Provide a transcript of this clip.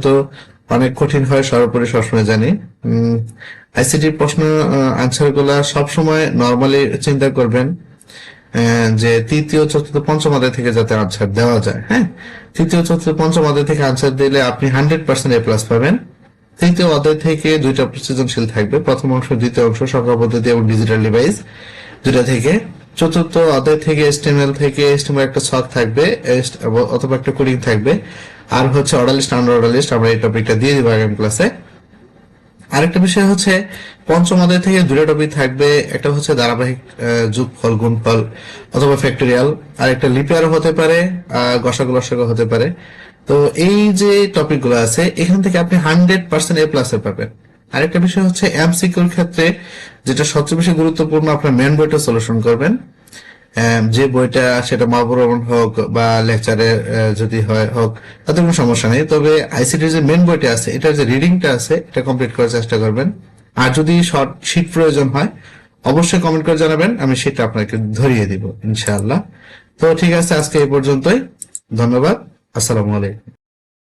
তো অনেক কঠিন হয় সর্বোপরি সবসময় জানি। আইসিটির প্রশ্ন আনসার গুলা সবসময় নর্মালি চিন্তা করবেন যে তৃতীয় চতুর্থ পঞ্চম অধ্যায় থেকে যাতে আনসার দেওয়া যায়। হ্যাঁ, তৃতীয় চতুর্থ পঞ্চম অধ্যায় থেকে আনসার দিলে আপনি 100% এ প্লাস পাবেন। তৃতীয় অধ্যায় থেকে দুইটা সৃজনশীল থাকবে, প্রথম অংশ দ্বিতীয় অংশ, সংখ্যা পদ্ধতি এবং ডিজিটাল ডিভাইস দুইটা থেকে। চতুর্থ অধ্যায় থেকে এসটিএমএল থেকে এসটিএমএল একটা ছক থাকবে অথবা একটা কোডিং থাকবে, আর হচ্ছে order list unordered list. আমরা এই টপিকটা দিয়ে দিব আগামী ক্লাসে। আরেকটা বিষয় হচ্ছে পঞ্চম অধ্যায় থেকে দুটো টপিক থাকবে, একটা হচ্ছে ধারাবাহিক যোগফল গুণফল অথবা ফ্যাক্টরিয়াল, আর একটা লিপিয়ারও হতে পারে, গসাগু লসাগু হতে পারে। তো এই যে টপিক গুলো আছে এখান থেকে আপনি 100% এ প্লাস পাবেন। আরেকটা বিষয় হচ্ছে এমসিকিউর ক্ষেত্রে যেটা সবচেয়ে বেশি গুরুত্বপূর্ণ, আপনার মেন বইটা সলিউশন করবেন। যে বইটা সেটা মহাপুরাণ হোক বা লেকচারে যদি হয় হোক, তাতে কোনো সমস্যা নেই। তবে আইসিটির যে মেন বইটা আছে এটার যে রিডিংটা আছে এটা কমপ্লিট করার চেষ্টা করবেন। আর যদি শর্ট শিট প্রয়োজন হয় অবশ্যই কমেন্ট করে জানাবেন, আমি সেটা আপনাকে ধরিয়ে দিব ইনশাআল্লাহ। তো ঠিক আছে, আজকে এই পর্যন্তই। ধন্যবাদ। আসসালামু আলাইকুম।